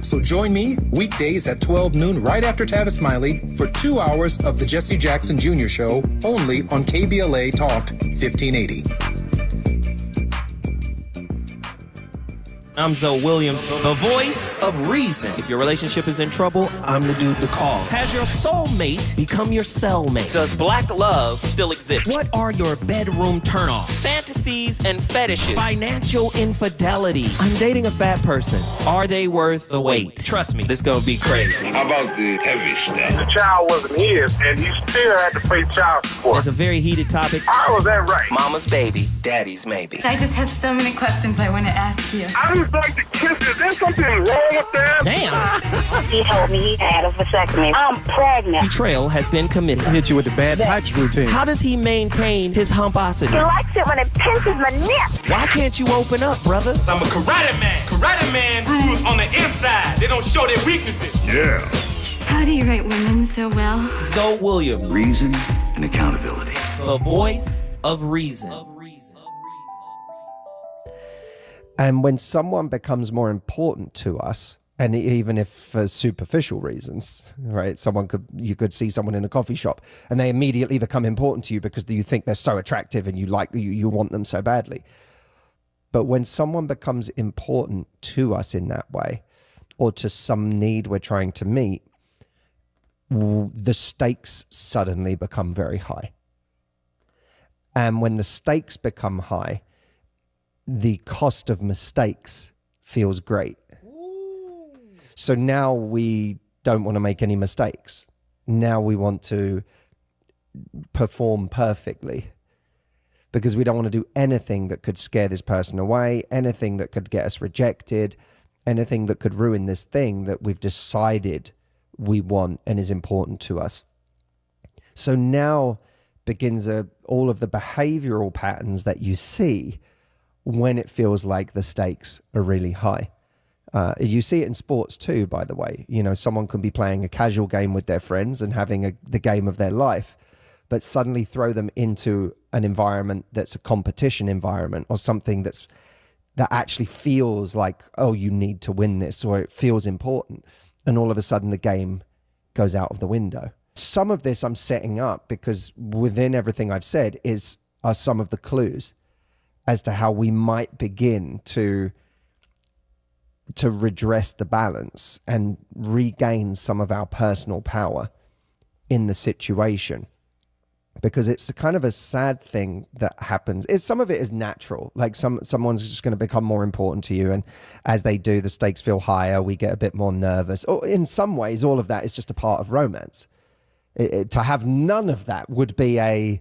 So join me weekdays at 12 noon right after Tavis Smiley for 2 hours of the Jesse Jackson Jr. Show only on KBLA Talk 1580. I'm Zoe Williams, the voice of reason. If your relationship is in trouble, I'm the dude to call. Has your soulmate become your cellmate? Does black love still exist? What are your bedroom turnoffs? Fantasies and fetishes. Financial infidelity. I'm dating a fat person. Are they worth the wait? Trust me, this gonna be crazy. How about the heavy stuff? The child wasn't his, and he still had to pay child support. It's a very heated topic. How was that right? Mama's baby, daddy's maybe. I just have so many questions I want to ask you. I just like to kiss. Is there something wrong with that? Damn. He told me he had a vasectomy. I'm pregnant. Betrayal has been committed. Hit you with the bad pipes routine. How does he maintain his humposity? He likes it when it pinches my neck. Why can't you open up, brother? I'm a karate man. Karate man rules on the inside. They don't show their weaknesses. Yeah. How do you write women so well? Zoe Williams, Reason and accountability. the voice of reason. And when someone becomes more important to us, and even if for superficial reasons, right? You could see someone in a coffee shop and they immediately become important to you because you think they're so attractive and you want them so badly. But when someone becomes important to us in that way, or to some need we're trying to meet, the stakes suddenly become very high. And when the stakes become high, the cost of mistakes feels great. So now we don't want to make any mistakes. Now we want to perform perfectly because we don't want to do anything that could scare this person away, anything that could get us rejected, anything that could ruin this thing that we've decided we want and is important to us. So now begins all of the behavioral patterns that you see when it feels like the stakes are really high. You see it in sports too, by the way. You know, someone can be playing a casual game with their friends and having the game of their life, but suddenly throw them into an environment that's a competition environment or something that actually feels like, oh, you need to win this, or it feels important. And all of a sudden the game goes out of the window. Some of this I'm setting up because within everything I've said are some of the clues as to how we might begin to redress the balance and regain some of our personal power in the situation. Because it's a kind of a sad thing that happens. Some of it is natural. Like someone's just going to become more important to you, and as they do, the stakes feel higher. We get a bit more nervous. Or in some ways, all of that is just a part of romance. To have none of that would be it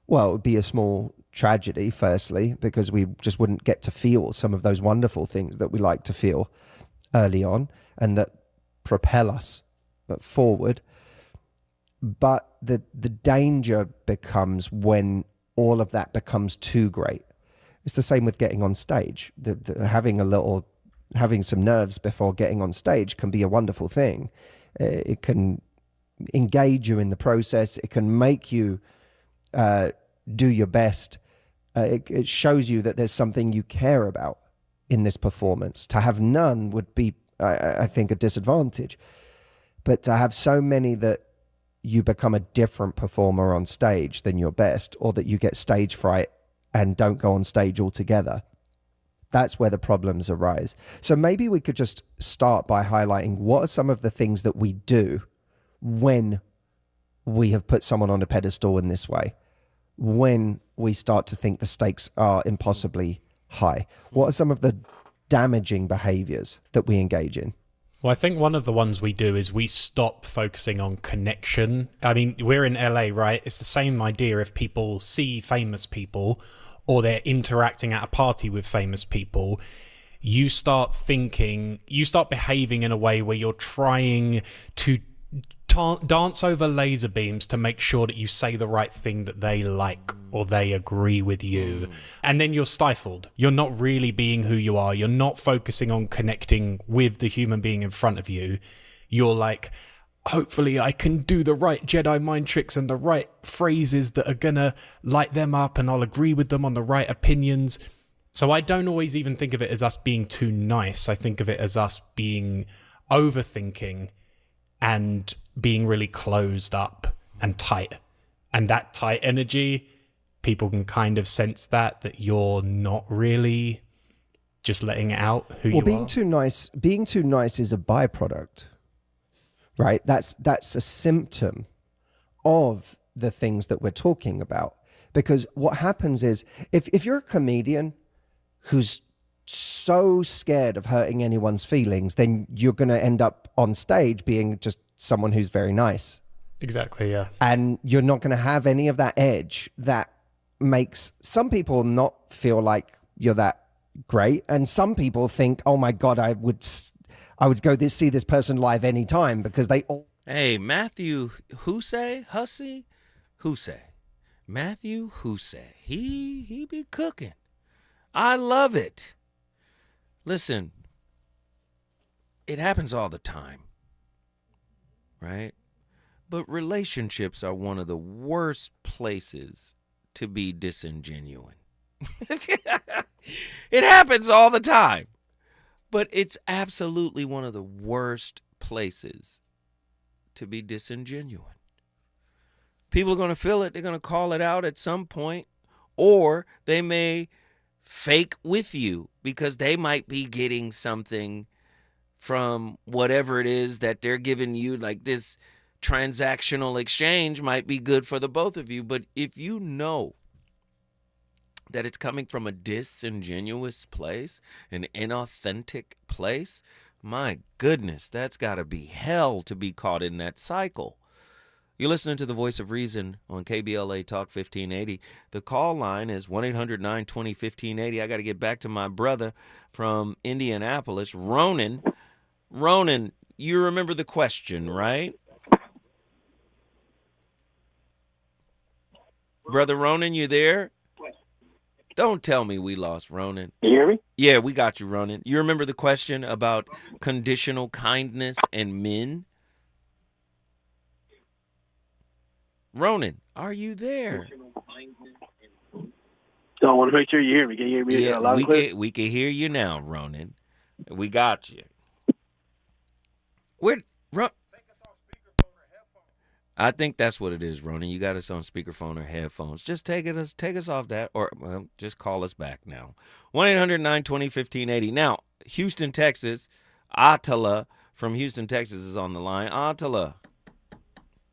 would be a small tragedy, firstly, because we just wouldn't get to feel some of those wonderful things that we like to feel early on and that propel us forward. But the danger becomes when all of that becomes too great. It's the same with getting on stage. Having some nerves before getting on stage can be a wonderful thing. It can engage you in the process. It can make you do your best. It shows you that there's something you care about in this performance. To have none would be, I think, a disadvantage. But to have so many that you become a different performer on stage than your best, or that you get stage fright and don't go on stage altogether, that's where the problems arise. So maybe we could just start by highlighting what are some of the things that we do when we have put someone on a pedestal in this way, when we start to think the stakes are impossibly high. What are some of the damaging behaviors that we engage in? Well, I think one of the ones we do is we stop focusing on connection. I mean, we're in LA, right? It's the same idea if people see famous people or they're interacting at a party with famous people. You start behaving in a way where you're trying to dance over laser beams to make sure that you say the right thing that they like or they agree with you. And then you're stifled. You're not really being who you are. You're not focusing on connecting with the human being in front of you. You're like, hopefully I can do the right Jedi mind tricks and the right phrases that are gonna light them up, and I'll agree with them on the right opinions. So I don't always even think of it as us being too nice. I think of it as us being overthinking and being really closed up and tight. And that tight energy, people can kind of sense that you're not really just letting it out who you are. Being too nice is a byproduct, right? That's a symptom of the things that we're talking about. Because what happens is, if you're a comedian who's so scared of hurting anyone's feelings, then you're going to end up on stage being just someone who's very nice. Exactly, yeah. And you're not going to have any of that edge that makes some people not feel like you're that great. And some people think, oh my God, I would go see this person live anytime because they all... Hey, Matthew Hussey? Matthew Hussey. He be cooking. I love it. Listen, it happens all the time, right? But relationships are one of the worst places to be disingenuine. It happens all the time, but it's absolutely one of the worst places to be disingenuine. People are going to feel it. They're going to call it out at some point, or they may fake with you because they might be getting something from whatever it is that they're giving you. Like this transactional exchange might be good for the both of you. But if you know that it's coming from a disingenuous place, an inauthentic place, my goodness, that's got to be hell to be caught in that cycle. You're listening to The Voice of Reason on KBLA Talk 1580. The call line is 1-800-920-1580. I got to get back to my brother from Indianapolis, Ronan. Ronan, you remember the question, right? Brother Ronan, you there? Don't tell me we lost Ronan. You hear me? Yeah, we got you, Ronan. You remember the question about conditional kindness and men? Ronan, are you there? So I want to make sure you hear me. Can you hear me? Yeah, we can hear you now, Ronan. We got you. I think that's what it is, Ronan. You got us on speakerphone or headphones. Just take us off that, or just call us back now. 1-800-920-1580. Now, Houston, Texas. Atala from Houston, Texas is on the line. Atala,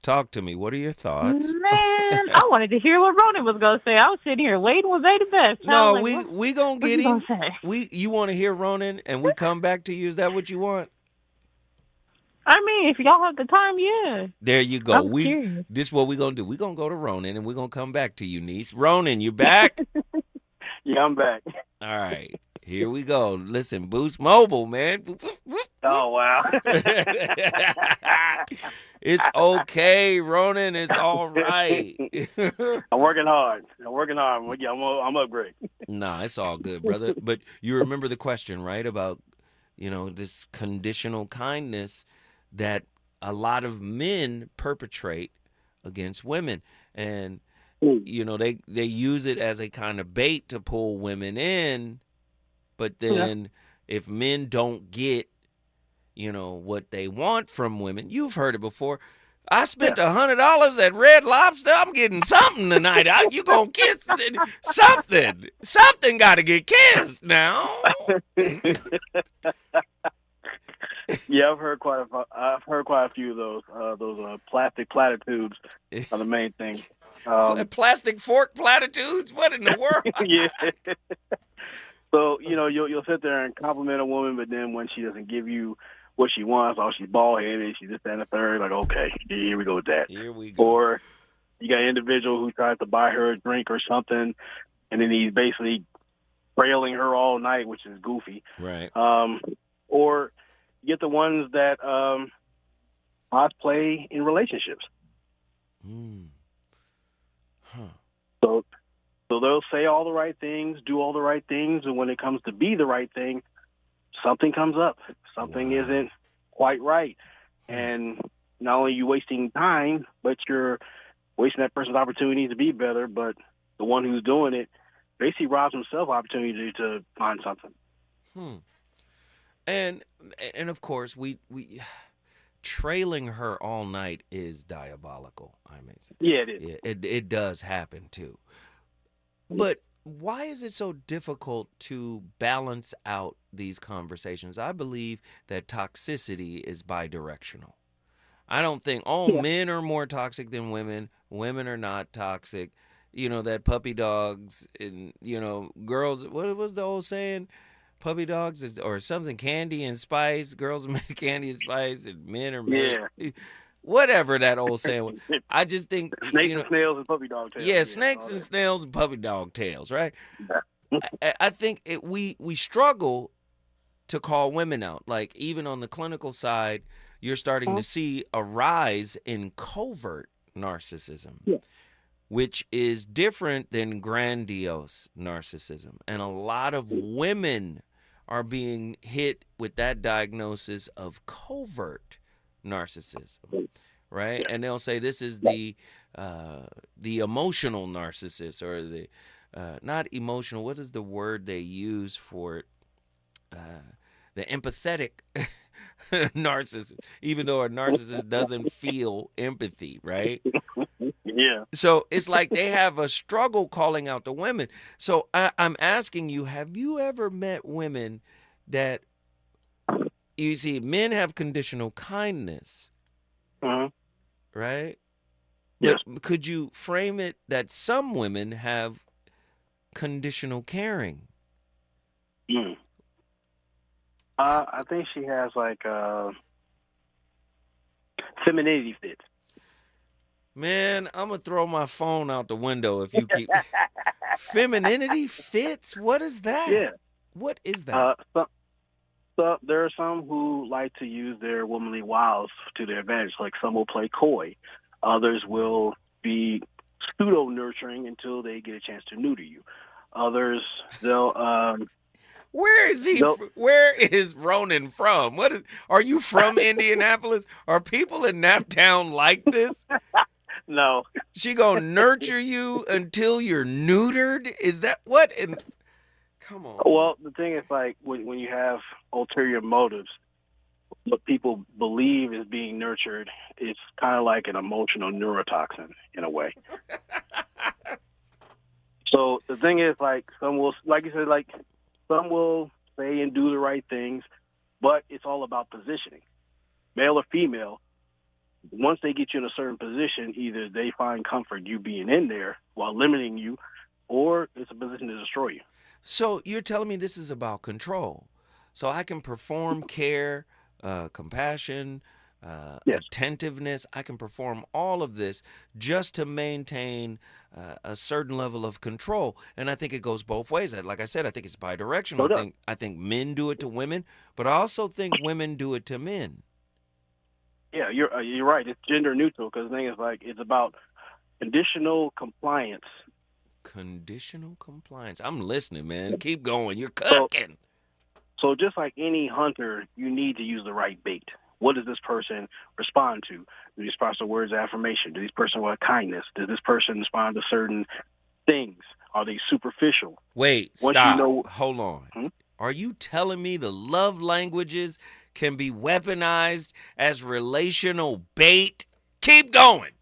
talk to me. What are your thoughts? Man, I wanted to hear what Ronan was going to say. I was sitting here waiting. Was they the best? No, like, we going to get him. Say? You want to hear Ronan and we come back to you? Is that what you want? I mean, if y'all have the time, yeah. There you go. This is what we're going to do. We're going to go to Ronan and we're going to come back to you, niece. Ronan, you back? Yeah, I'm back. All right. Here we go. Listen, Boost Mobile, man. Oh, wow. It's okay, Ronan. It's all right. I'm working hard. I'm upgrade. Nah, it's all good, brother. But you remember the question, right, about, this conditional kindness that a lot of men perpetrate against women. And, they use it as a kind of bait to pull women in. But then if men don't get, what they want from women, you've heard it before. I spent $100 at Red Lobster. I'm getting something tonight. You gonna kiss something? Something got to get kissed now. Yeah, I've heard quite a few of those plastic platitudes are the main thing. Plastic fork platitudes? What in the world? Yeah. So you'll sit there and compliment a woman, but then when she doesn't give you what she wants, she's bald headed, she's this, that, and the third. Like, okay, here we go with that. Here we go. Or you got an individual who tries to buy her a drink or something, and then he's basically railing her all night, which is goofy. Right. Or you get the ones that cosplay in relationships. So they'll say all the right things, do all the right things, and when it comes to be the right thing, something comes up. Something isn't quite right. And not only are you wasting time, but you're wasting that person's opportunity to be better, but the one who's doing it basically robs himself opportunity to find something. And of course, we trailing her all night is diabolical. I mean, yeah, it is. Yeah, it does happen too. But why is it so difficult to balance out these conversations? I believe that toxicity is bidirectional. I don't think, men are more toxic than women. Women are not toxic. You know, that puppy dogs and, girls, what was the old saying? Puppy dogs or something, candy and spice. Girls are made candy and spice and men are made. Yeah. Whatever that old saying was. I just think snakes and snails and puppy dog tails. Yeah, snakes and snails and puppy dog tails, right? I think we struggle to call women out. Like even on the clinical side, you're starting to see a rise in covert narcissism, which is different than grandiose narcissism. And a lot of women are being hit with that diagnosis of covert narcissism, right? And they'll say this is the emotional narcissist, or the not emotional. What is the word they use for it? The empathetic narcissist, even though a narcissist doesn't feel empathy, right? Yeah. So it's like they have a struggle calling out the women. So I'm asking you, have you ever met women that, you see, men have conditional kindness, right? Yes. But could you frame it that some women have conditional caring? I think she has like femininity fits. Man, I'm gonna throw my phone out the window if you keep femininity fits. What is that? Yeah. What is that? So there are some who like to use their womanly wiles to their advantage. Like some will play coy, others will be pseudo nurturing until they get a chance to neuter you. Others they'll Where is he? Where is Ronan from? Are you from Indianapolis? Are people in Naptown like this? No. She gonna nurture you until you're neutered? Is that what? Come on. Well, the thing is, like, when you have ulterior motives, what people believe is being nurtured, it's kind of like an emotional neurotoxin in a way. So the thing is, like, some will, like you said, like, some will say and do the right things, but it's all about positioning. Male or female, once they get you in a certain position, either they find comfort you being in there while limiting you, or it's a position to destroy you. So you're telling me this is about control. So I can perform care, compassion, attentiveness. I can perform all of this just to maintain a certain level of control. And I think it goes both ways. Like I said, I think it's bidirectional. I think men do it to women, but I also think women do it to men. Yeah, you're right. It's gender neutral because the thing is, like, it's about conditional compliance. Conditional compliance. I'm listening, man. Keep going. You're cooking. So just like any hunter, you need to use the right bait. What does this person respond to? Do they respond to words of affirmation? Do this person want kindness? Does this person respond to certain things? Are they superficial? Wait, stop. Hold on. Are you telling me the love languages can be weaponized as relational bait? Keep going.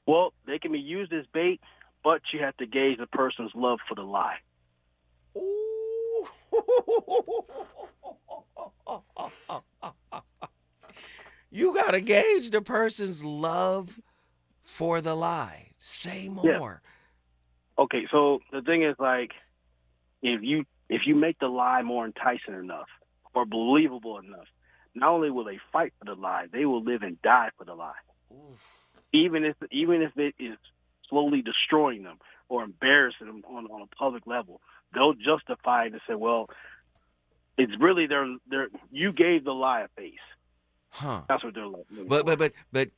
Well, they can be used as bait, but you have to gauge the person's love for the lie. Ooh. You got to gauge the person's love for the lie. Say more. Yeah. Okay, so the thing is, like, if you make the lie more enticing enough or believable enough, not only will they fight for the lie, they will live and die for the lie. Oof. Even if it is slowly destroying them or embarrassing them on a public level, they'll justify it and say, well, it's really you gave the lie a face. Huh. That's what they're like. But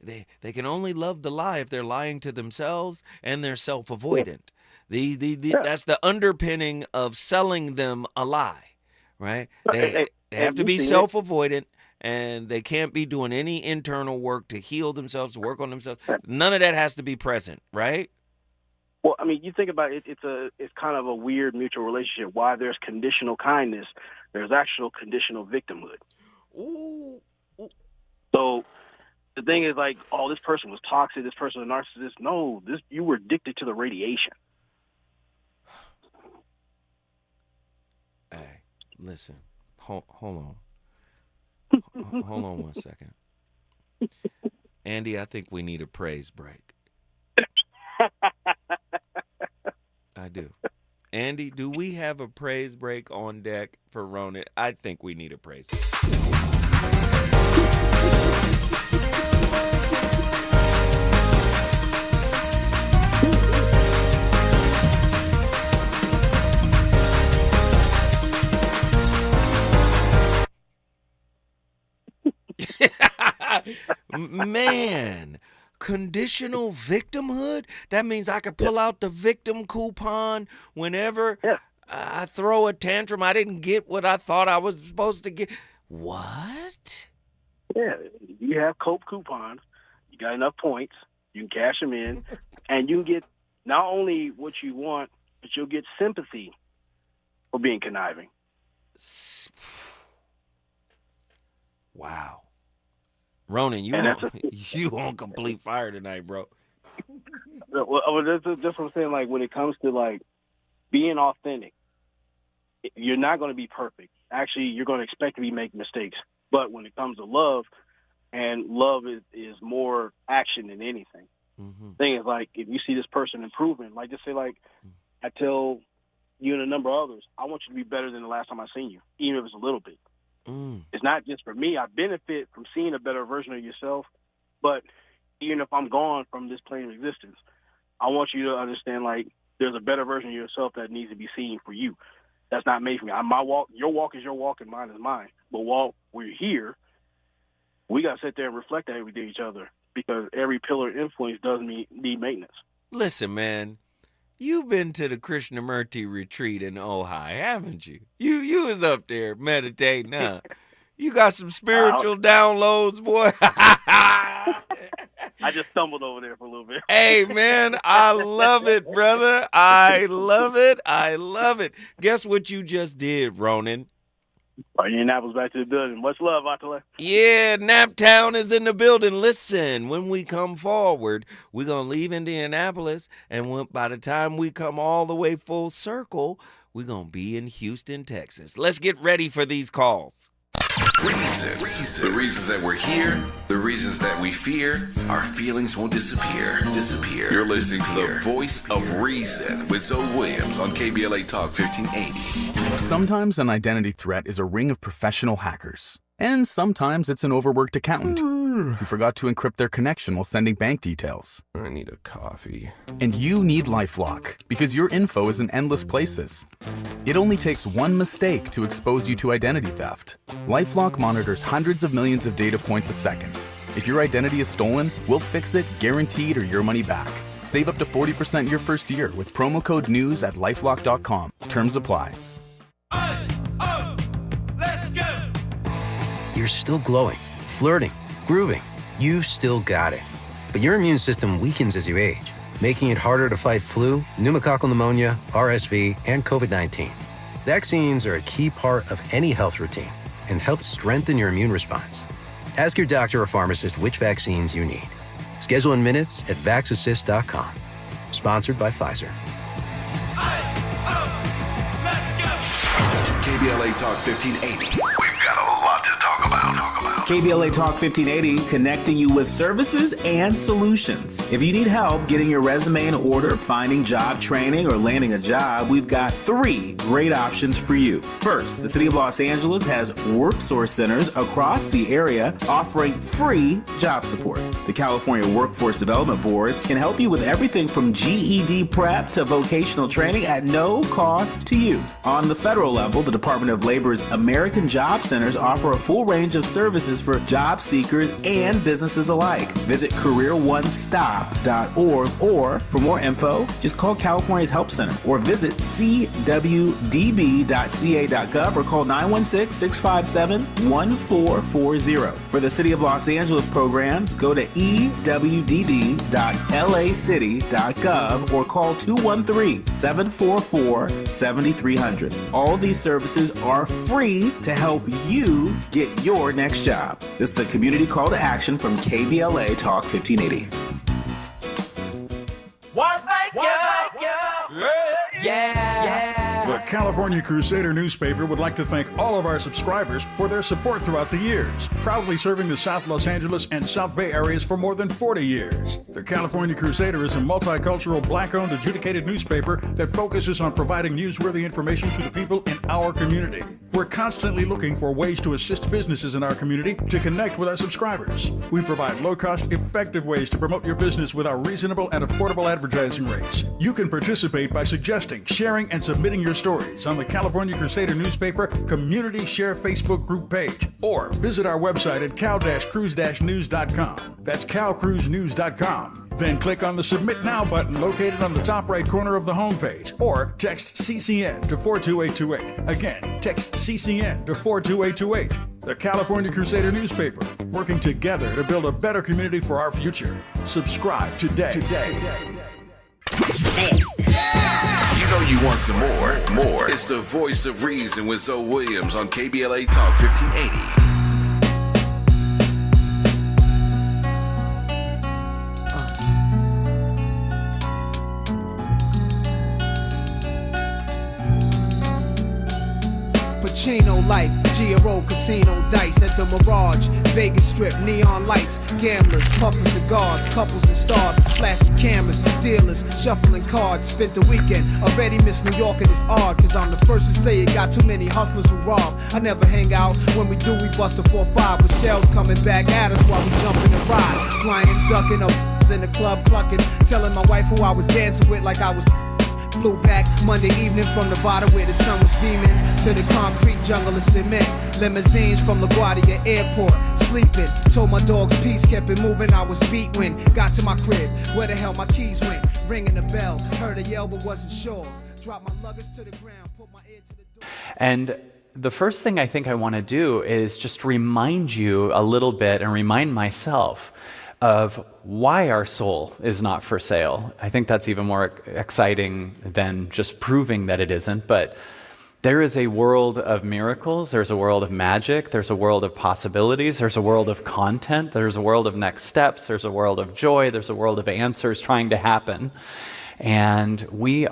they can only love the lie if they're lying to themselves and they're self-avoidant. That's the underpinning of selling them a lie, right? They have to be self-avoidant, and they can't be doing any internal work to heal themselves, to work on themselves. None of that has to be present, right? Well, I mean, you think about it, it's kind of a weird mutual relationship. Why there's conditional kindness, there's actual conditional victimhood. Ooh. So the thing is like, oh, this person was toxic, this person was a narcissist. No, you were addicted to the radiation. Hey, listen, hold on. Hold on one second. Andy, I think we need a praise break. I do. Andy, do we have a praise break on deck for Ronan? I think we need a praise break. Man, conditional victimhood? That means I could pull out the victim coupon whenever I throw a tantrum. I didn't get what I thought I was supposed to get. What? Yeah, you have COPE coupons. You got enough points. You can cash them in, and you can get not only what you want, but you'll get sympathy for being conniving. Wow. Ronan, you on complete fire tonight, bro. Well, that's what I'm saying. Like, when it comes to, like, being authentic, you're not going to be perfect. Actually, you're going to expect to be making mistakes. But when it comes to love, and love is more action than anything. Mm-hmm. Thing is, like, if you see this person improving, like, just say, like, I tell you and a number of others, I want you to be better than the last time I seen you, even if it's a little bit. It's not just for me. I benefit from seeing a better version of yourself, but even if I'm gone from this plane of existence, I want you to understand, like, there's a better version of yourself that needs to be seen for you. That's not made for me. My walk, your walk is your walk, and mine is mine. But while we're here, we got to sit there and reflect that every day each other, because every pillar of influence does need maintenance. Listen, man. You've been to the Krishnamurti retreat in Ojai, haven't you? You was up there meditating, huh? You got some spiritual downloads, boy. I just stumbled over there for a little bit. Hey, man, I love it, brother. I love it. I love it. Guess what you just did, Ronan? Indianapolis back to the building. Much love, Atala. Yeah, Naptown is in the building. Listen, when we come forward, we're going to leave Indianapolis, and by the time we come all the way full circle, we're going to be in Houston, Texas. Let's get ready for these calls. Reasons. The reasons that we're here, the reasons that we fear, our feelings won't disappear. You're listening to the voice of reason with Zoe Williams on KBLA Talk 1580. Sometimes an identity threat is a ring of professional hackers. And sometimes it's an overworked accountant who forgot to encrypt their connection while sending bank details. I need a coffee. And you need LifeLock, because your info is in endless places. It only takes one mistake to expose you to identity theft. LifeLock monitors hundreds of millions of data points a second. If your identity is stolen, we'll fix it, guaranteed, or your money back. Save up to 40% your first year with promo code NEWS at LifeLock.com. Terms apply. You're still glowing, flirting, grooving. You still got it. But your immune system weakens as you age, making it harder to fight flu, pneumococcal pneumonia, RSV, and COVID-19. Vaccines are a key part of any health routine and help strengthen your immune response. Ask your doctor or pharmacist which vaccines you need. Schedule in minutes at VaxAssist.com. Sponsored by Pfizer. KBLA Talk 1580. We've got a lot to talk about. KBLA Talk 1580, connecting you with services and solutions. If you need help getting your resume in order, finding job training, or landing a job, we've got 3 great options for you. First, the City of Los Angeles has WorkSource centers across the area offering free job support. The California Workforce Development Board can help you with everything from GED prep to vocational training at no cost to you. On the federal level, the Department of Labor's American Job Centers offer a full range of services services for job seekers and businesses alike. Visit careeronestop.org, or for more info, just call California's Help Center or visit cwdb.ca.gov or call 916-657-1440. For the City of Los Angeles programs, go to ewd.lacity.gov or call 213-744-7300. All these services are free to help you get your next job. This is a community call to action from KBLA Talk 1580. The California Crusader newspaper would like to thank all of our subscribers for their support throughout the years, proudly serving the South Los Angeles and South Bay areas for more than 40 years. The California Crusader is a multicultural, black-owned, adjudicated newspaper that focuses on providing newsworthy information to the people in our community. We're constantly looking for ways to assist businesses in our community to connect with our subscribers. We provide low-cost, effective ways to promote your business with our reasonable and affordable advertising rates. You can participate by suggesting, sharing, and submitting your stories on the California Crusader newspaper Community Share Facebook group page, or visit our website at cal-cruise-news.com. That's calcruisenews.com. Then click on the Submit Now button located on the top right corner of the homepage, or text CCN to 42828. Again, text CCN to 42828. The California Crusader newspaper, working together to build a better community for our future. Subscribe today. You know you want some more. It's the Voice of Reason with Zoe Williams on KBLA Talk 1580. Pacino life, Giro casino dice at the Mirage, Vegas Strip, neon lights, gamblers, puffing cigars, couples and stars, flashing cameras, dealers, shuffling cards. Spent the weekend, already miss New York and it's odd, cause I'm the first to say it got too many hustlers who rob. I never hang out, when we do we bust a 4-5 with shells coming back at us while we jumping and ride, flying, ducking up in the club clucking, telling my wife who I was dancing with like I was. Flew back Monday evening from Nevada where the sun was beaming to the concrete jungle of cement. Limousines from LaGuardia Airport, sleeping. Told my dogs peace, kept it moving. I was beat when got to my crib. Where the hell my keys went? Ringing the bell, heard a yell but wasn't sure. Dropped my luggage to the ground, put my ear to the door. And the first thing I think I want to do is just remind you a little bit and remind myself of why our soul is not for sale. I think that's even more exciting than just proving that it isn't, but there is a world of miracles, there's a world of magic, there's a world of possibilities, there's a world of content, there's a world of next steps, there's a world of joy, there's a world of answers trying to happen. And we've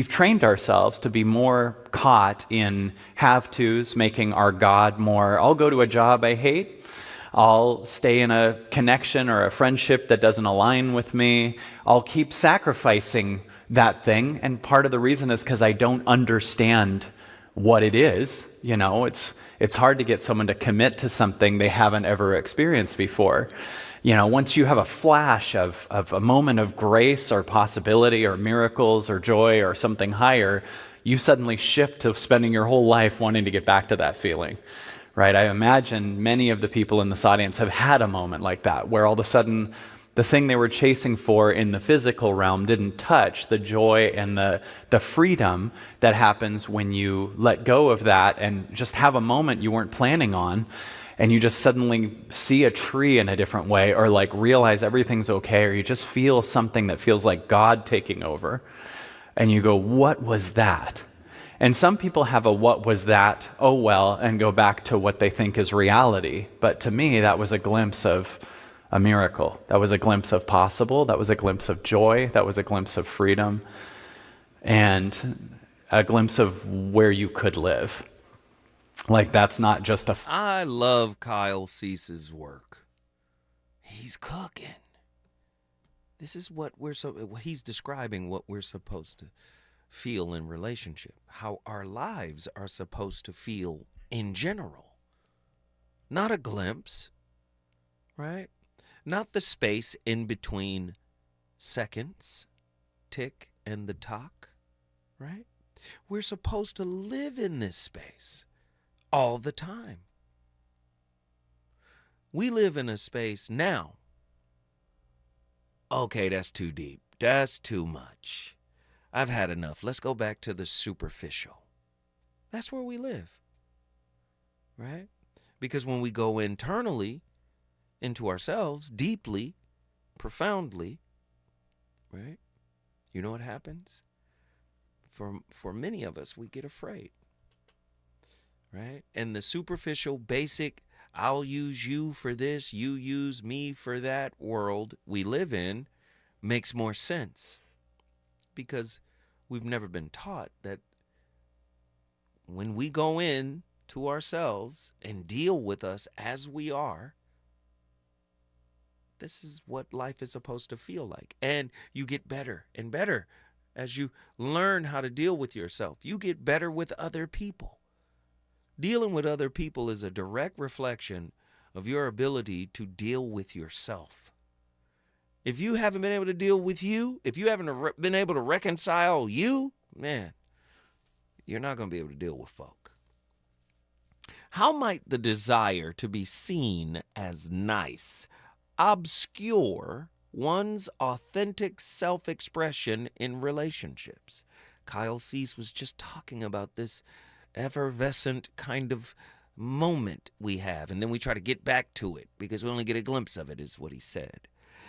trained ourselves to be more caught in have-tos, making our God more, I'll go to a job I hate, I'll stay in a connection or a friendship that doesn't align with me. I'll keep sacrificing that thing. And part of the reason is because I don't understand what it is. You know, it's hard to get someone to commit to something they haven't ever experienced before. You know, once you have a flash of a moment of grace or possibility or miracles or joy or something higher, you suddenly shift to spending your whole life wanting to get back to that feeling. Right? I imagine many of the people in this audience have had a moment like that, where all of a sudden the thing they were chasing for in the physical realm didn't touch the joy and the freedom that happens when you let go of that and just have a moment you weren't planning on, and you just suddenly see a tree in a different way, or like realize everything's okay, or you just feel something that feels like God taking over, and you go, what was that? And some people have a what was that, oh well, and go back to what they think is reality. But to me, that was a glimpse of a miracle. That was a glimpse of possible. That was a glimpse of joy. That was a glimpse of freedom. And a glimpse of where you could live. Like, that's not just a... I love Kyle Cease's work. He's cooking. This is what he's describing what we're supposed to feel in relationship, how our lives are supposed to feel in general. Not a glimpse, right? Not the space in between seconds, tick and the tock, right? We're supposed to live in this space all the time. We live in a space now. Okay, that's too deep. That's too much. I've had enough. Let's go back to the superficial. That's where we live, right? Because when we go internally into ourselves, deeply, profoundly, right? You know what happens? For many of us, we get afraid, right? And the superficial, basic, I'll use you for this, you use me for that world we live in makes more sense, because we've never been taught that when we go in to ourselves and deal with us as we are, this is what life is supposed to feel like. And you get better and better as you learn how to deal with yourself. You get better with other people. Dealing with other people is a direct reflection of your ability to deal with yourself. If you haven't been able to deal with you, if you haven't been able to reconcile you, man, you're not going to be able to deal with folk. How might the desire to be seen as nice obscure one's authentic self-expression in relationships? Kyle Cease was just talking about this effervescent kind of moment we have, and then we try to get back to it because we only get a glimpse of it, is what he said.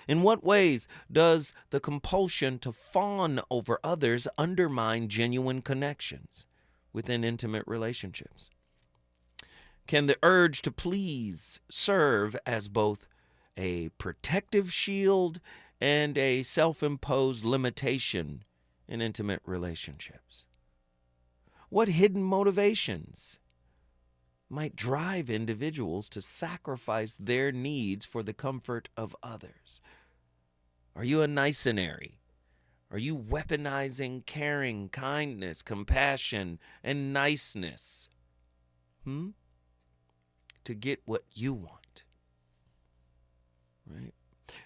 In what ways does the compulsion to fawn over others undermine genuine connections within intimate relationships? Can the urge to please serve as both a protective shield and a self-imposed limitation in intimate relationships? What hidden motivations might drive individuals to sacrifice their needs for the comfort of others? Are you a nicenary? Are you weaponizing caring, kindness, compassion, and niceness to get what you want? Right?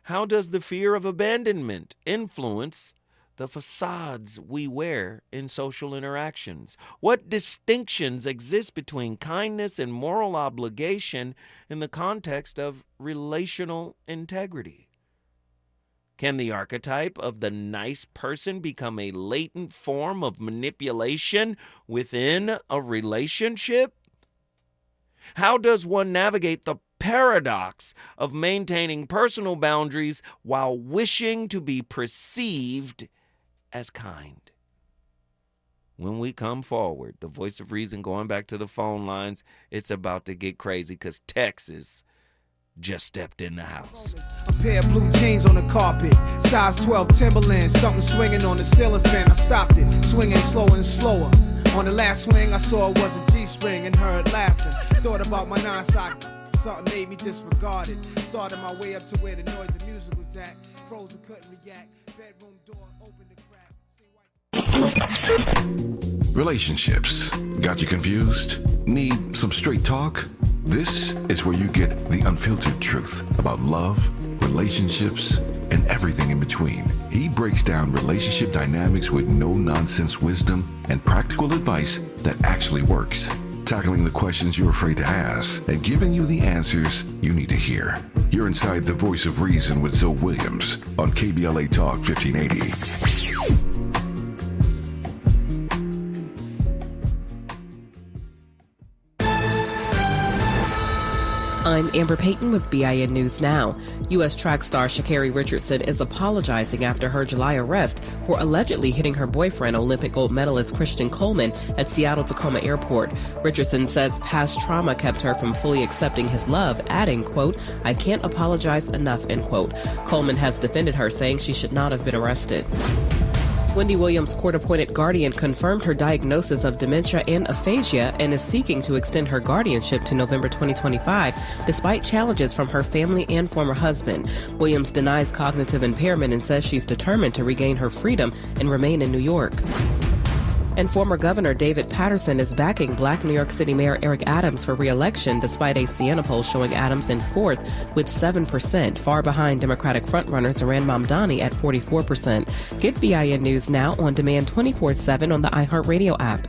How does the fear of abandonment influence the facades we wear in social interactions? What distinctions exist between kindness and moral obligation in the context of relational integrity? Can the archetype of the nice person become a latent form of manipulation within a relationship? How does one navigate the paradox of maintaining personal boundaries while wishing to be perceived as kind? When we come forward, the voice of reason, going back to the phone lines, it's about to get crazy because Texas just stepped in the house. A pair of blue jeans on the carpet, size 12 Timberland, something swinging on the ceiling fan. I stopped it, swinging slower and slower. On the last swing, I saw it was a G-string and heard laughing. Thought about my 9-sock, something made me disregard it. Started my way up to where the noise of music was at. Frozen, couldn't react. Bedroom door opened the crack. Relationships. Got you confused? Need some straight talk? This is where you get the unfiltered truth about love, relationships, and everything in between. He breaks down relationship dynamics with no-nonsense wisdom and practical advice that actually works. Tackling the questions you're afraid to ask and giving you the answers you need to hear. You're inside the voice of reason with Zoe Williams on KBLA Talk 1580. I'm Amber Payton with BIN News Now. U.S. track star Sha'Carri Richardson is apologizing after her July arrest for allegedly hitting her boyfriend, Olympic gold medalist Christian Coleman, at Seattle-Tacoma Airport. Richardson says past trauma kept her from fully accepting his love, adding, quote, "I can't apologize enough," end quote. Coleman has defended her, saying she should not have been arrested. Wendy Williams' court-appointed guardian confirmed her diagnosis of dementia and aphasia and is seeking to extend her guardianship to November 2025, despite challenges from her family and former husband. Williams denies cognitive impairment and says she's determined to regain her freedom and remain in New York. And former Governor David Paterson is backing Black New York City Mayor Eric Adams for re-election, despite a Siena poll showing Adams in fourth with 7%, far behind Democratic frontrunners Zohran Mamdani at 44%. Get BIN News Now on demand 24/7 on the iHeartRadio app.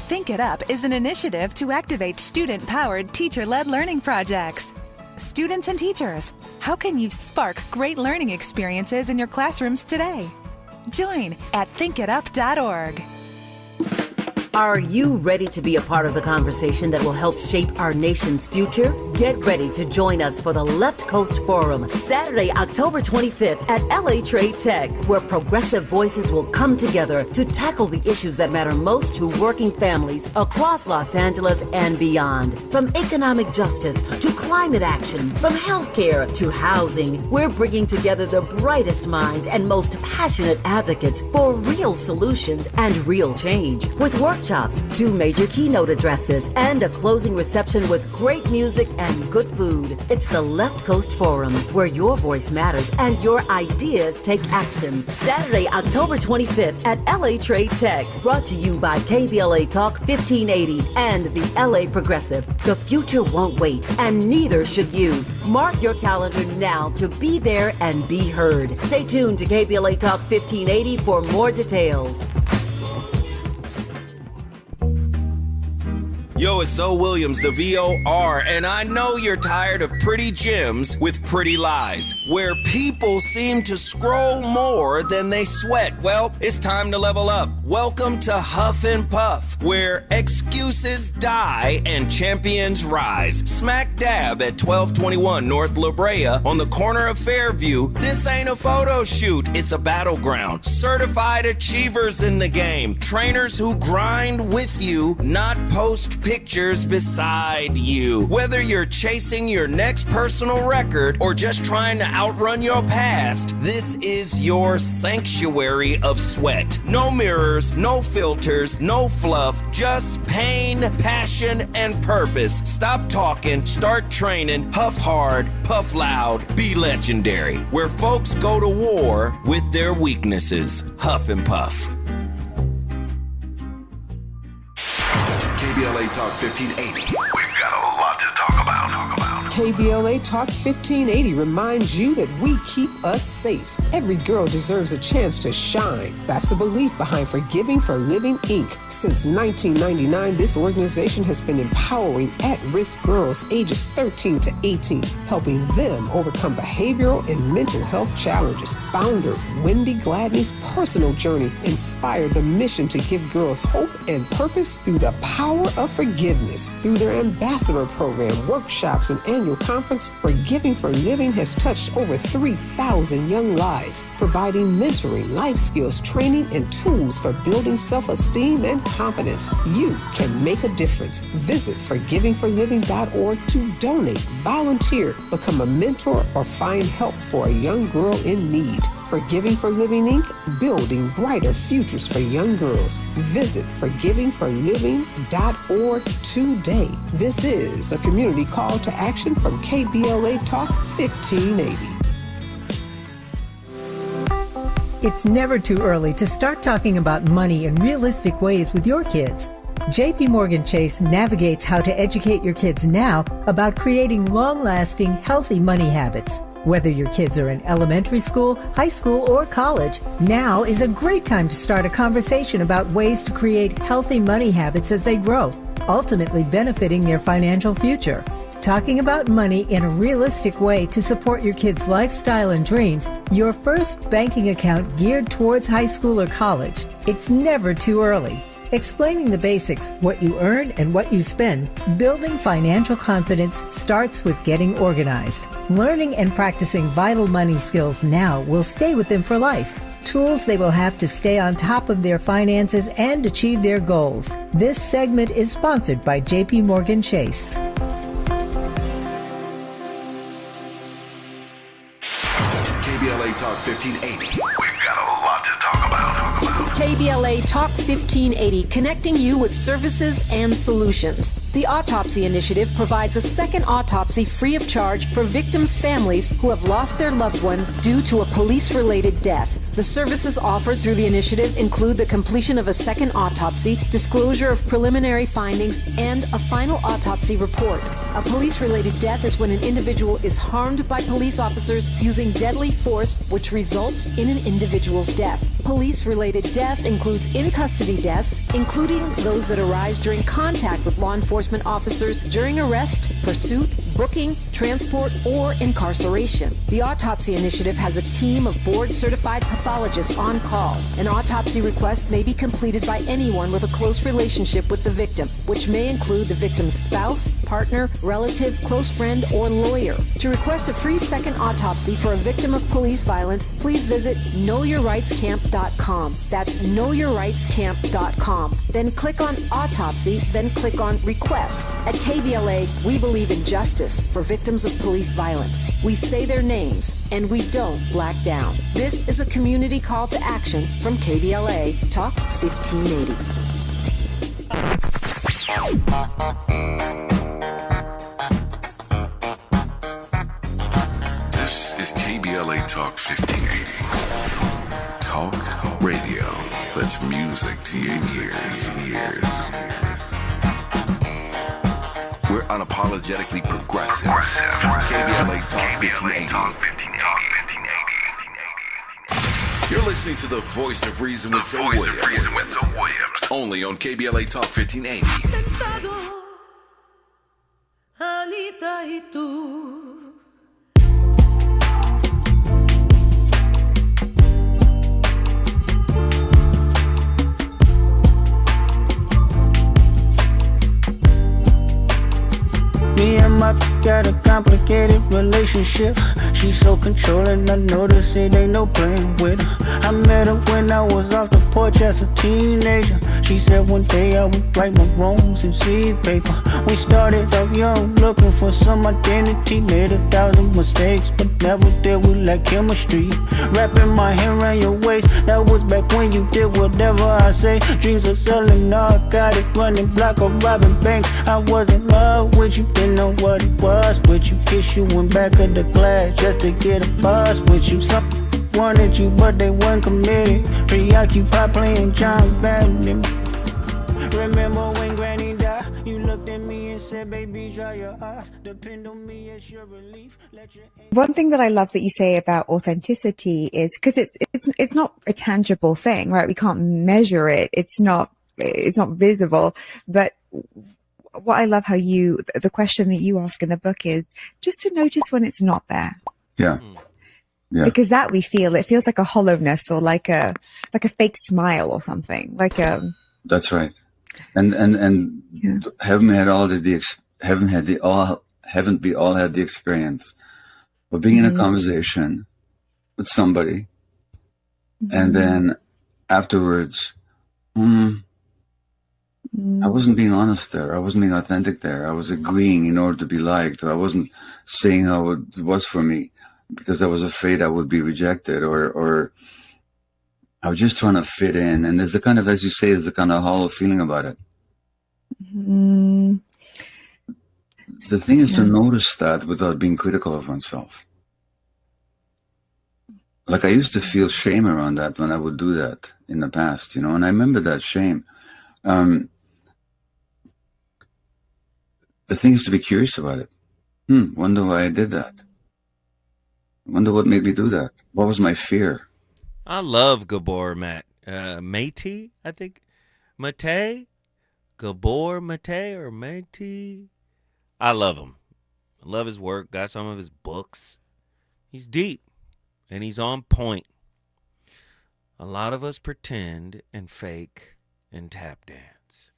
Think It Up is an initiative to activate student-powered, teacher-led learning projects. Students and teachers, how can you spark great learning experiences in your classrooms today? Join at thinkitup.org. Are you ready to be a part of the conversation that will help shape our nation's future? Get ready to join us for the Left Coast Forum, Saturday, October 25th at LA Trade Tech, where progressive voices will come together to tackle the issues that matter most to working families across Los Angeles and beyond. From economic justice to climate action, from healthcare to housing, we're bringing together the brightest minds and most passionate advocates for real solutions and real change. With workshops, 2 major keynote addresses, and a closing reception with great music and good food. It's the Left Coast Forum, where your voice matters and your ideas take action. Saturday, October 25th at LA Trade Tech. Brought to you by KBLA Talk 1580 and the LA Progressive. The future won't wait, and neither should you. Mark your calendar now to be there and be heard. Stay tuned to KBLA Talk 1580 for more details. Yo, it's Zoe Williams, the VOR, and I know you're tired of pretty gems with pretty lies, where people seem to scroll more than they sweat. Well, it's time to level up. Welcome to Huff and Puff, where excuses die and champions rise. Smack dab at 1221 North La Brea on the corner of Fairview. This ain't a photo shoot, it's a battleground. Certified achievers in the game. Trainers who grind with you, not post pictures beside you. Whether you're chasing your next personal record or just trying to outrun your past, this is your sanctuary of sweat. No mirrors, no filters, no fluff, just pain, passion, and purpose. Stop talking, start training, huff hard, puff loud, be legendary. Where folks go to war with their weaknesses. Huff and Puff. KBLA Talk 1580. We've got a lot to talk about. KBLA Talk 1580 reminds you that we keep us safe. Every girl deserves a chance to shine. That's the belief behind Forgiving for Living, Inc. Since 1999, this organization has been empowering at-risk girls ages 13 to 18, helping them overcome behavioral and mental health challenges. Founder Wendy Gladney's personal journey inspired the mission to give girls hope and purpose through the power of forgiveness. Through their ambassador program, workshops, and annual conference, Forgiving for Living has touched over 3,000 young lives, providing mentoring, life skills, training, and tools for building self-esteem and confidence. You can make a difference. Visit forgivingforliving.org to donate, volunteer, become a mentor, or find help for a young girl in need. Forgiving for Living, Inc., building brighter futures for young girls. Visit forgivingforliving.org today. This is a community call to action from KBLA Talk 1580. It's never too early to start talking about money in realistic ways with your kids. JP Morgan Chase navigates how to educate your kids now about creating long-lasting, healthy money habits. Whether your kids are in elementary school, high school, or college, now is a great time to start a conversation about ways to create healthy money habits as they grow, ultimately benefiting their financial future. Talking about money in a realistic way to support your kids' lifestyle and dreams, your first banking account geared towards high school or college. It's never too early. Explaining the basics, what you earn and what you spend, building financial confidence starts with getting organized. Learning and practicing vital money skills now will stay with them for life. Tools they will have to stay on top of their finances and achieve their goals. This segment is sponsored by JP Morgan Chase. KBLA Talk 1580. We've got a lot to talk about. KBLA Talk 1580, connecting you with services and solutions. The Autopsy Initiative provides a second autopsy free of charge for victims' families who have lost their loved ones due to a police-related death. The services offered through the initiative include the completion of a second autopsy, disclosure of preliminary findings, and a final autopsy report. A police-related death is when an individual is harmed by police officers using deadly force, which results in an individual's death. Police-related death includes in-custody deaths, including those that arise during contact with law enforcement officers during arrest, pursuit, booking, transport, or incarceration. The Autopsy Initiative has a team of board-certified pathologists on call. An autopsy request may be completed by anyone with a close relationship with the victim, which may include the victim's spouse, partner, relative, close friend, or lawyer. To request a free second autopsy for a victim of police violence, please visit knowyourrightscamp.com. That's knowyourrightscamp.com. Then click on Autopsy, then click on Request. At KBLA, we believe in justice for victims of police violence. We say their names, and we don't black down. This is a community call to action from KBLA Talk 1580. This is KBLA Talk 1580. Talk radio. That's music to your ears. We're unapologetically progressive. KBLA Talk 1580. You're listening to the voice of reason with Zoe Williams. Only on KBLA Talk 1580. Anita y tú. Me and my got a complicated relationship. She's so controlling, I notice it ain't no playing with her. I met her when I was off the porch as a teenager. She said one day I would right my wrongs and see paper. We started off young, looking for some identity. Made 1,000 mistakes, but never did we lack chemistry. Wrapping my hand around your waist, that was back when you did whatever I say. Dreams of selling narcotics, running block or robbing banks. I was in love with you, didn't know what it was with you. Kiss you in back of the glass just to get a buzz with you. Some wanted you, but they weren't committed. Preoccupied playing John Madden. Remember when Granny died? You looked at me and said, baby, dry your eyes. Depend on me as your relief. One thing that I love that you say about authenticity is because it's not a tangible thing, right? We can't measure it. It's not visible. But what I love how the question that you ask in the book is just to notice when it's not there. Yeah. Yeah. Because that it feels like a hollowness or like a fake smile or something. That's right. And yeah. Haven't we all had the experience of being in a conversation with somebody and then afterwards, I wasn't being honest there. I wasn't being authentic there. I was agreeing in order to be liked, or I wasn't saying how it was for me because I was afraid I would be rejected, or I was just trying to fit in. And there's the kind of, as you say, there's the kind of hollow feeling about it. The thing is to notice that without being critical of oneself. Like I used to feel shame around that when I would do that in the past, and I remember that shame. The thing is to be curious about it. Wonder why I did that. Wonder what made me do that. What was my fear? I love Gabor Mate, I think. Mate? Gabor Mate or Mate? I love him. I love his work. Got some of his books. He's deep and he's on point. A lot of us pretend and fake and tap dance.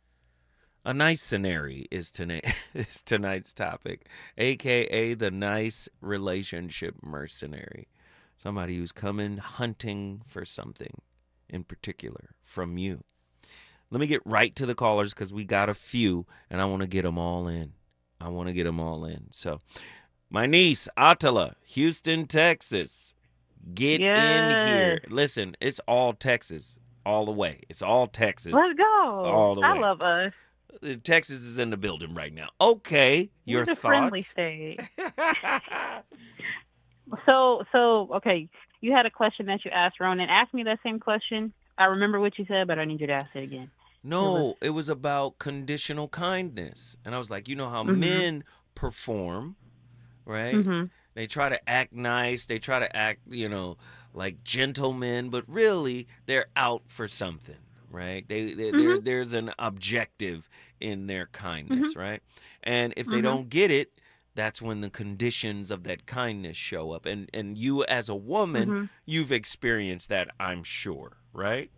A nice scenario is tonight's topic, a.k.a. the nice relationship mercenary. Somebody who's coming hunting for something in particular from you. Let me get right to the callers because we got a few and I want to get them all in. So my niece, Attila, Houston, Texas. Get in here. Listen, it's all Texas all the way. It's all Texas. Let's go. All the way. I love us. Texas is in the building right now. Okay, your It's a thoughts? friendly state. So, okay, you had a question that you asked Ronan. Ask me that same question. I remember what you said, but I need you to ask it again. No, it was about conditional kindness. And I was like, you know how men perform, right? They try to act nice. They try to act, like gentlemen, but really they're out for something, right? There's an objective in their kindness, right? And if they don't get it, that's when the conditions of that kindness show up. And you as a woman, you've experienced that, I'm sure, right?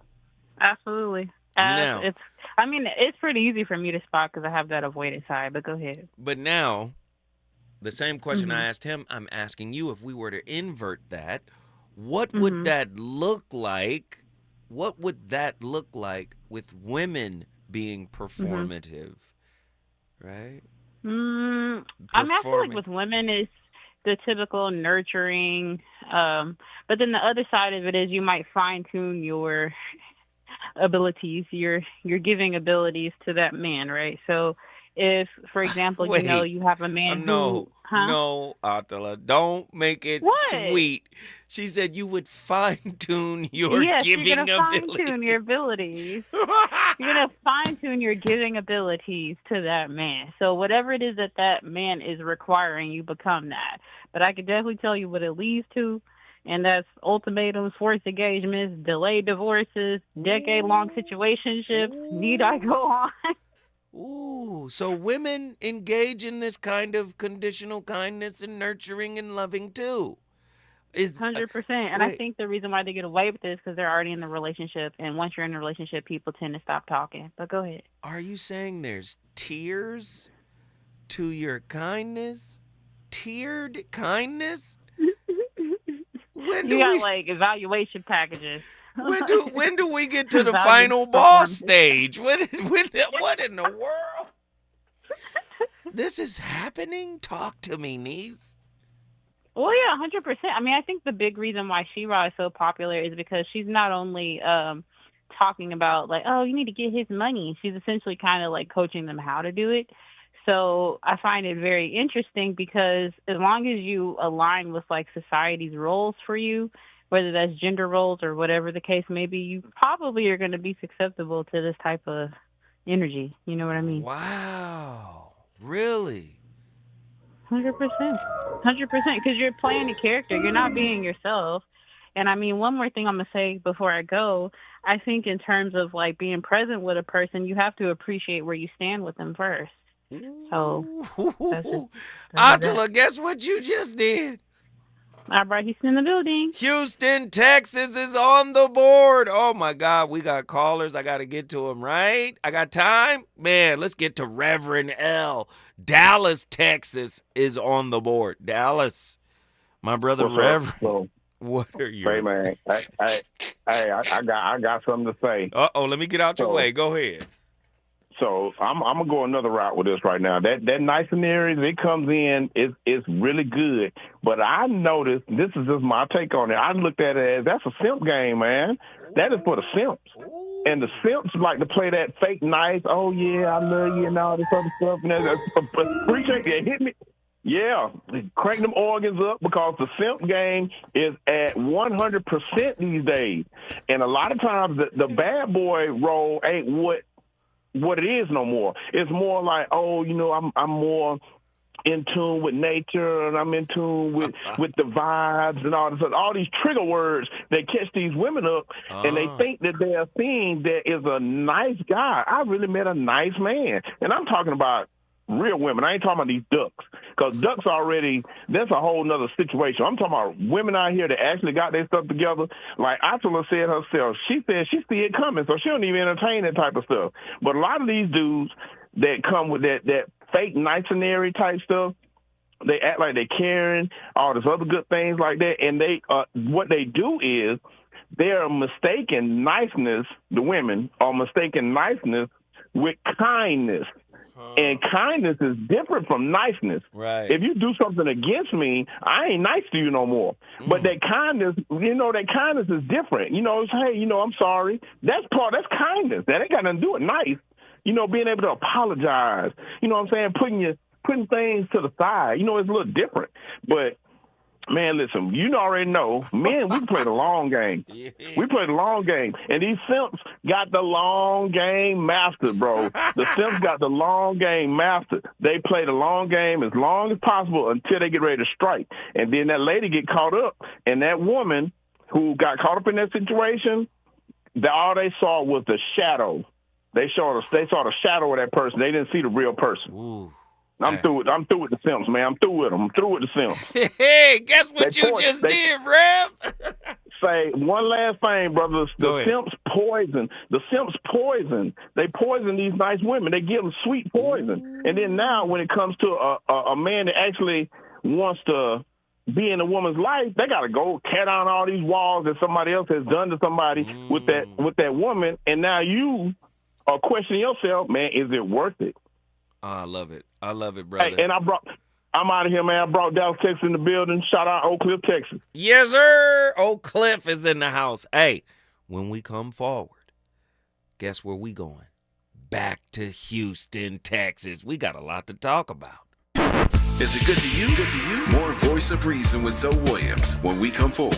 Absolutely. Now, it's pretty easy for me to spot because I have that avoidant side, but go ahead. But now, the same question I asked him, I'm asking you, if we were to invert that, what would that look like? What would that look like with women being performative, right? I feel like with women it's the typical nurturing, but then the other side of it is you might fine tune your abilities, your giving abilities to that man, right? So if, for example, Wait, you have a man no, who... No, Attila, don't make it sweet. She said you would fine-tune your giving you're gonna ability. fine-tune your abilities. You're going to fine-tune your giving abilities to that man. So whatever it is that man is requiring, you become that. But I can definitely tell you what it leads to, and that's ultimatums, forced engagements, delayed divorces, decade-long situationships. Need I go on? Ooh, so women engage in this kind of conditional kindness and nurturing and loving too. 100%. And I think the reason why they get away with this is because they're already in the relationship. And once you're in a relationship, people tend to stop talking. But go ahead. Are you saying there's tiers to your kindness? Tiered kindness? You got like evaluation packages. When do we get to the final boss stage? What in the world? This is happening? Talk to me, niece. Well, yeah, 100%. I mean, I think the big reason why She-Ra is so popular is because she's not only talking about like, oh, you need to get his money. She's essentially kind of like coaching them how to do it. So I find it very interesting because as long as you align with like society's roles for you, whether that's gender roles or whatever the case may be, you probably are going to be susceptible to this type of energy. You know what I mean? Wow. Really? 100%. 100%. Because you're playing a character. You're not being yourself. And I mean, one more thing I'm going to say before I go, I think in terms of like being present with a person, you have to appreciate where you stand with them first. So, Attila, guess what you just did? I brought Houston in the building. Houston, Texas is on the board. Oh, my God. We got callers. I got to get to them, right? I got time? Man, let's get to Reverend L. Dallas, Texas is on the board. Dallas, my brother Reverend. What are you? Hey, man. I got something to say. Uh-oh, let me get out your way. Go ahead. So I'm gonna go another route with this right now. That nice scenario, it comes in, it's really good. But I noticed, this is just my take on it. I looked at it as that's a simp game, man. That is for the simps. And the simps like to play that fake nice, oh yeah, I love you and all this other stuff. And appreciate that. Hit me. Yeah, crank them organs up because the simp game is at 100% these days. And a lot of times the bad boy role ain't what it is no more. It's more like, oh, I'm more in tune with nature and I'm in tune with the vibes and all these trigger words that catch these women up and they think that they're seeing that is a nice guy. I really met a nice man. And I'm talking about real women. I ain't talking about these ducks because ducks already, that's a whole nother situation. I'm talking about women out here that actually got their stuff together. Like Attila said herself, she said she see it coming, so she don't even entertain that type of stuff. But a lot of these dudes that come with that fake nicenary type stuff, they act like they're caring, all this other good things like that. And they, what they do is they're mistaking niceness, the women are mistaking niceness with kindness. And kindness is different from niceness. Right. If you do something against me, I ain't nice to you no more. But that kindness, that kindness is different. It's, hey, I'm sorry. That's kindness. That ain't got nothing to do with nice. Being able to apologize. You know what I'm saying? Putting things to the side. It's a little different. But man, listen, you already know, men, we play the long game. We play the long game. And these simps got the long game mastered, bro. The simps got the long game mastered. They play the long game as long as possible until they get ready to strike. And then that lady get caught up, and that woman who got caught up in that situation, all they saw was the shadow. They saw the shadow of that person. They didn't see the real person. Ooh. I'm through with the Simps, man. I'm through with them. I'm through with the Simps. Hey, guess what you just did, Rev? Say one last thing, brothers. The Simps poison. The Simps poison. They poison these nice women. They give them sweet poison. And then now when it comes to a man that actually wants to be in a woman's life, they got to go tear down all these walls that somebody else has done to somebody with that woman. And now you are questioning yourself, man, is it worth it? Oh, I love it. I love it, brother. Hey, and I'm out of here, man. I brought Dallas, Texas in the building. Shout out Oak Cliff, Texas. Yes, sir. Oak Cliff is in the house. Hey, when we come forward, guess where we going? Back to Houston, Texas. We got a lot to talk about. Is it good to you? More Voice of Reason with Zoe Williams when we come forward.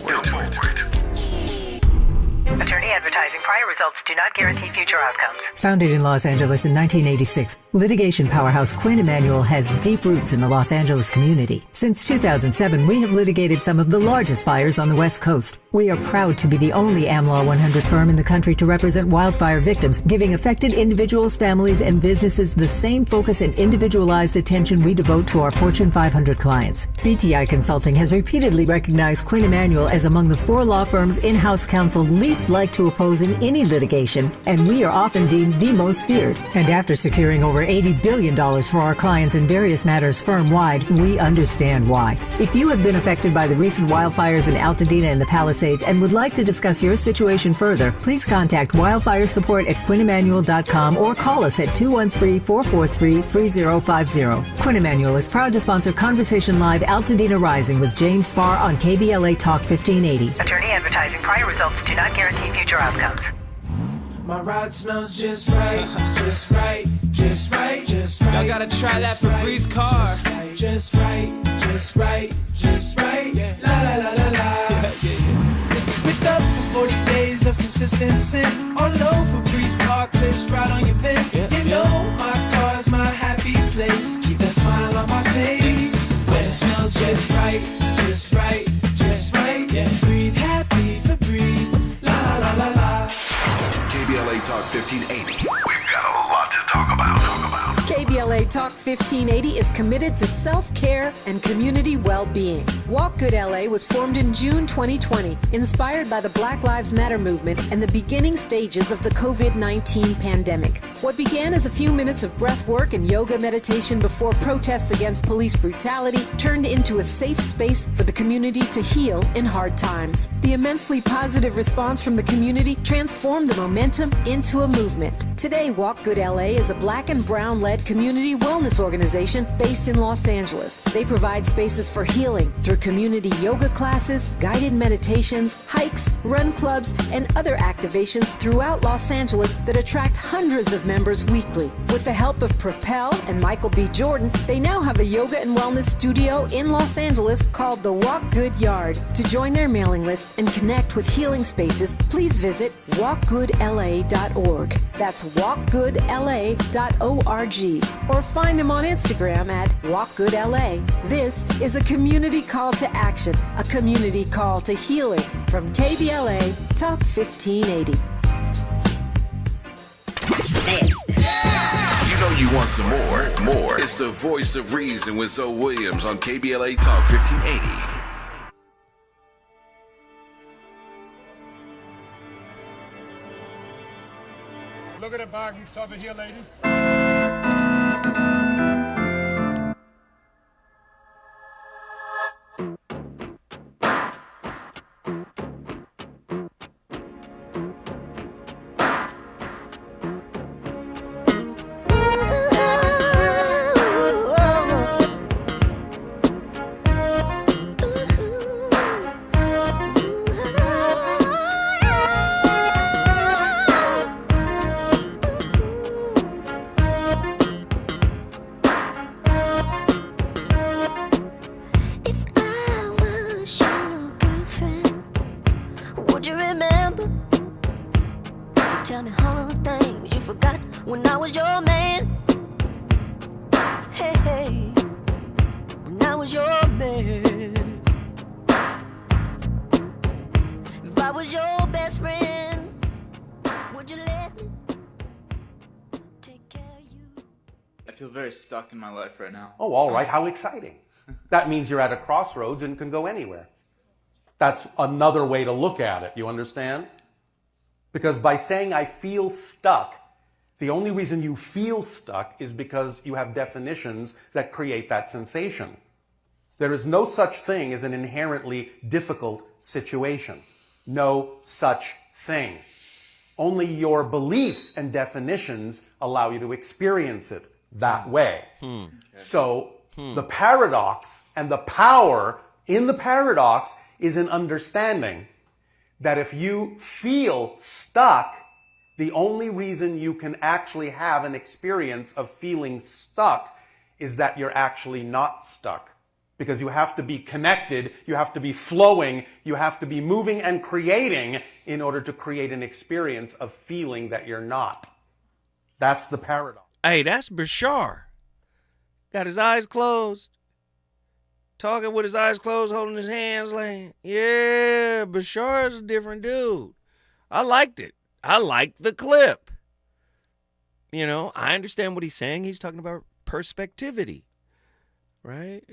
Attorney advertising. Prior results do not guarantee future outcomes. Founded in Los Angeles in 1986, litigation powerhouse Quinn Emanuel has deep roots in the Los Angeles community. Since 2007, we have litigated some of the largest fires on the West Coast. We are proud to be the only AmLaw 100 firm in the country to represent wildfire victims, giving affected individuals, families, and businesses the same focus and individualized attention we devote to our Fortune 500 clients. BTI Consulting has repeatedly recognized Quinn Emanuel as among the 4 law firms in-house counsel least like to oppose in any litigation, and we are often deemed the most feared. And after securing over $80 billion for our clients in various matters firm-wide, we understand why. If you have been affected by the recent wildfires in Altadena and the Palisades and would like to discuss your situation further, please contact wildfire support at QuinnEmanuel.com or call us at 213-443-3050. Quinn Emanuel is proud to sponsor Conversation Live Altadena Rising with James Farr on KBLA Talk 1580. Attorney advertising. Prior results do not guarantee future outcomes. My ride smells just right, just right, just right, just right. Y'all gotta try that Febreze car. Just right, just right, just right, yeah. La la la la la. With up for 40 days of consistency. On low Febreze car clips right on your vent. You know my car's my happy place. Keep that smile on my face. When it smells just right, just right, just right, yeah. Breathe happy Febreze. La la la la. KBLA Talk 1580. We've got a lot to talk about. KBLA Talk 1580 is committed to self-care and community well-being. Walk Good LA was formed in June 2020, inspired by the Black Lives Matter movement and the beginning stages of the COVID-19 pandemic. What began as a few minutes of breath work and yoga meditation before protests against police brutality turned into a safe space for the community to heal in hard times. The immensely positive response from the community transformed the momentum into a movement. Today, Walk Good LA is a Black and Brown-led community wellness organization based in Los Angeles. They provide spaces for healing through community yoga classes, guided meditations, hikes, run clubs, and other activations throughout Los Angeles that attract hundreds of members weekly. With the help of Propel and Michael B. Jordan, they now have a yoga and wellness studio in Los Angeles called the Walk Good Yard. To join their mailing list and connect with healing spaces, please visit walkgoodla.org. That's walkgoodla.org. Or find them on Instagram at walkgoodla. This is a community call to action, a community call to healing from KBLA Talk 1580. You know you want some more. It's the Voice of Reason with Zoe Williams on KBLA Talk 1580. Look at the bag you saw over here, ladies. feel very stuck in my life right now. Oh, all right. How exciting. That means you're at a crossroads and can go anywhere. That's another way to look at it. You understand? Because by saying I feel stuck, the only reason you feel stuck is because you have definitions that create that sensation. There is no such thing as an inherently difficult situation. No such thing. Only your beliefs and definitions allow you to experience it that way. So the paradox and the power in the paradox is an understanding that if you feel stuck, the only reason you can actually have an experience of feeling stuck is that you're actually not stuck. Because you have to be connected, you have to be flowing, you have to be moving and creating in order to create an experience of feeling that you're not. That's the paradox. Hey, that's Bashar. Got his eyes closed. Talking with his eyes closed, holding his hands like, yeah, Bashar's a different dude. I liked it. I liked the clip. You know, I understand what he's saying. He's talking about perspectivity, right?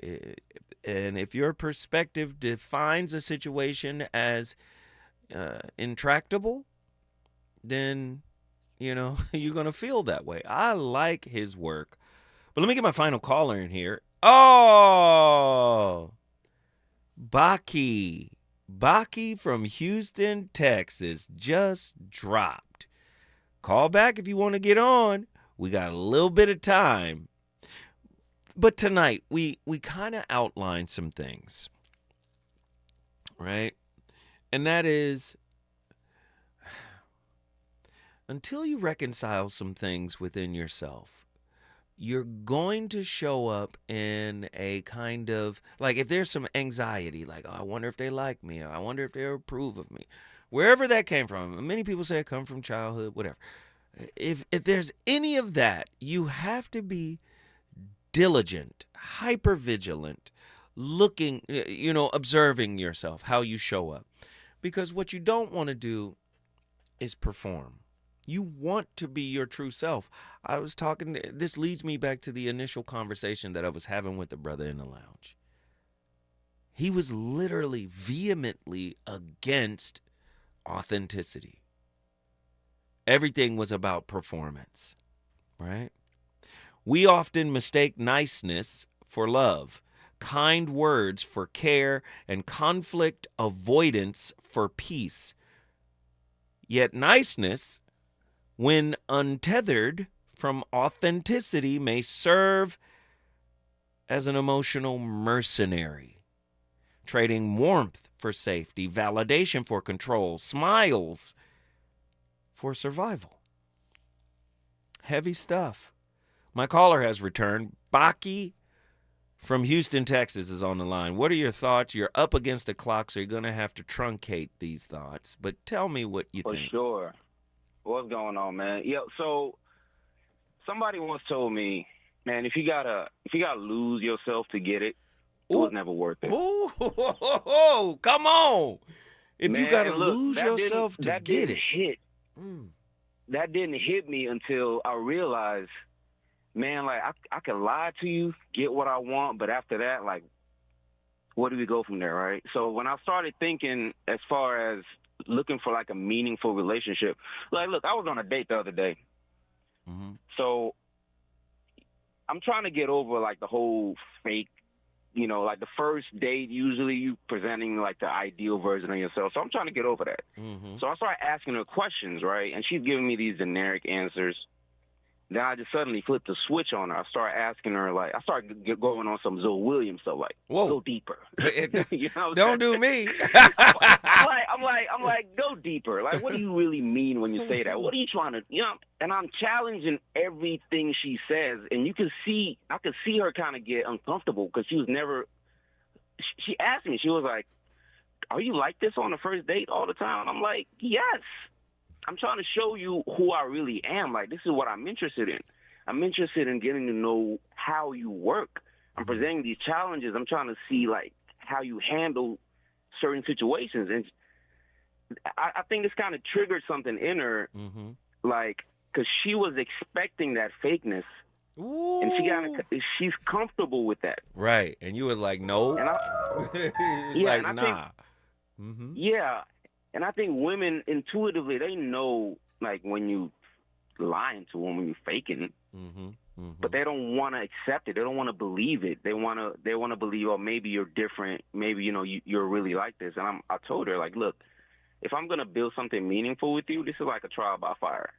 And if your perspective defines a situation as intractable, then, you know, you're going to feel that way. I like his work. But let me get my final caller in here. Oh, Baki from Houston, Texas just dropped. Call back if you want to get on. We got a little bit of time. But tonight, we kind of outlined some things, right? And that is, until you reconcile some things within yourself, you're going to show up in a kind of, like if there's some anxiety, like, oh, I wonder if they like me, or I wonder if they approve of me, wherever that came from. Many people say it come from childhood, whatever. If there's any of that, you have to be diligent, hyper-vigilant, looking, you know, observing yourself, how you show up. Because what you don't want to do is perform. You want to be your true self. I was talking, this leads me back to the initial conversation that I was having with the brother in the lounge. He was literally vehemently against authenticity. Everything was about performance, right? We often mistake niceness for love, kind words for care, and conflict avoidance for peace. Yet niceness, when untethered from authenticity, may serve as an emotional mercenary, trading warmth for safety, validation for control, smiles for survival. Heavy stuff. My caller has returned. Baki from Houston, Texas is on the line. What are your thoughts? You're up against the clock, so you're going to have to truncate these thoughts. But tell me what you think. For sure. What's going on, man? Yeah, so somebody once told me, man, if you gotta lose yourself to get it, it was never worth it. Oh, come on. If man, you gotta look, lose yourself to get it. That didn't hit me until I realized, man, like I can lie to you, get what I want, but after that, like, where do we go from there, right? So when I started thinking as far as looking for like a meaningful relationship, like, look, I was on a date the other day. So I'm trying to get over like the whole fake, you know, like the first date, usually you presenting like the ideal version of yourself. So I'm trying to get over that. So I started asking her questions, right? And she's giving me these generic answers. Then I just suddenly flipped the switch on her. I started asking her, like, I started going on some Zoe Williams stuff, like, go deeper. You know Don't do me. I'm like, go deeper. Like, what do you really mean when you say that? What are you trying to, you know? And I'm challenging everything she says, and I could see her kind of get uncomfortable because she asked me, she was like, are you like this on the first date all the time? And I'm like, yes. I'm trying to show you who I really am. Like, this is what I'm interested in. I'm interested in getting to know how you work. I'm presenting these challenges. I'm trying to see, like, how you handle certain situations. And I think this kind of triggered something in her, like, because she was expecting that fakeness Ooh. And she's comfortable with that. Right. And you was like, no. And like, and I nah. think, yeah. And I think women intuitively, they know, like, when you lying to them, when you faking, but they don't want to accept it. They don't want to believe it. They want to believe, oh, maybe you're different. Maybe, you're really like this. And I told her, like, look, if I'm going to build something meaningful with you, this is like a trial by fire.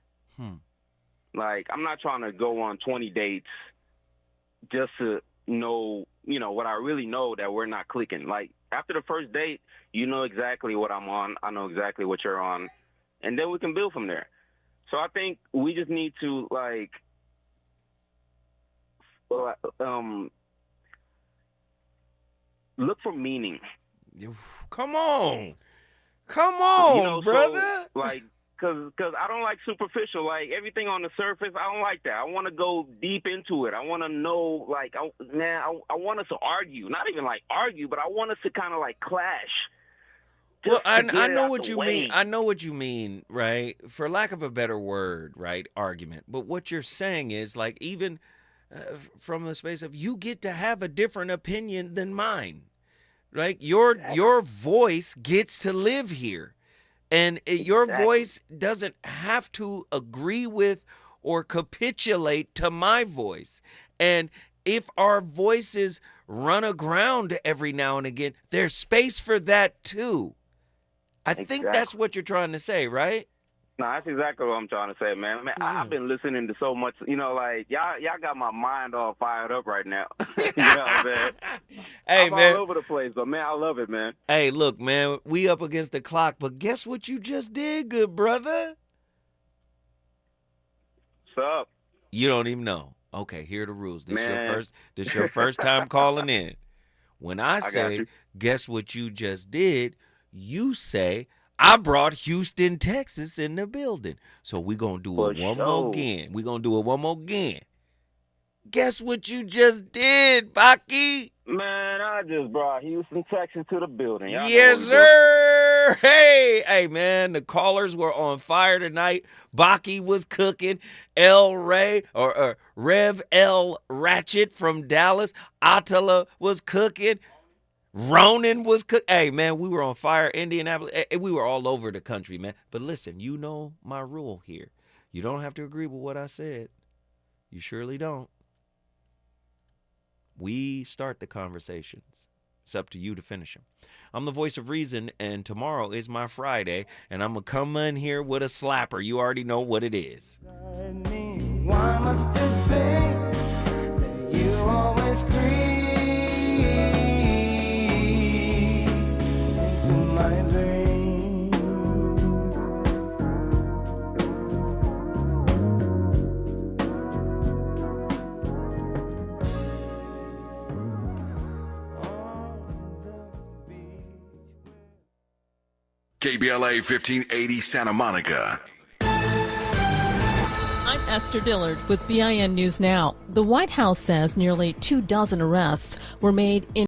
Like, I'm not trying to go on 20 dates just to know, what I really know, that we're not clicking. Like, after the first date, you know exactly what I'm on. I know exactly what you're on. And then we can build from there. So I think we just need to, like, look for meaning. Come on, brother. So, like, cause I don't like superficial, like everything on the surface. I don't like that. I want to go deep into it. I want to know, like, I want us to argue, not even like argue, but I want us to kind of like clash. Well, I know what you mean. I know what you mean, right? For lack of a better word, right? Argument. But what you're saying is, like, even from the space of, you get to have a different opinion than mine, right? Your voice gets to live here, and your voice doesn't have to agree with or capitulate to my voice. And if our voices run aground every now and again, there's space for that too. I think that's what you're trying to say, right? No, that's exactly what I'm trying to say, man. I've been listening to so much, like, y'all got my mind all fired up right now. You know what I'm saying? Hey, I'm man. all over the place, but, man, I love it, man. Hey, look, man, we up against the clock, but guess what you just did, good brother? What's up? You don't even know. Okay, here are the rules. This your first time calling in. When I say, guess what you just did, you say, I brought Houston, Texas in the building. So we're going to do it one more again. We're going to do it one more again. Guess what you just did, Baki? Man, I just brought Houston, Texas to the building. Y'all yes, sir. Hey, man, the callers were on fire tonight. Baki was cooking. El Ray, or Rev L Ratchet from Dallas. Attila was cooking. Ronan was cooking. Hey, man, we were on fire. Indianapolis. We were all over the country, man. But listen, you know my rule here. You don't have to agree with what I said. You surely don't. We start the conversations. It's up to you to finish them. I'm the voice of reason, and tomorrow is my Friday, and I'm going to come in here with a slapper. You already know what it is. Why must it be that you always creep into my dreams? KBLA 1580 Santa Monica. I'm Esther Dillard with BIN News Now. The White House says nearly 24 arrests were made in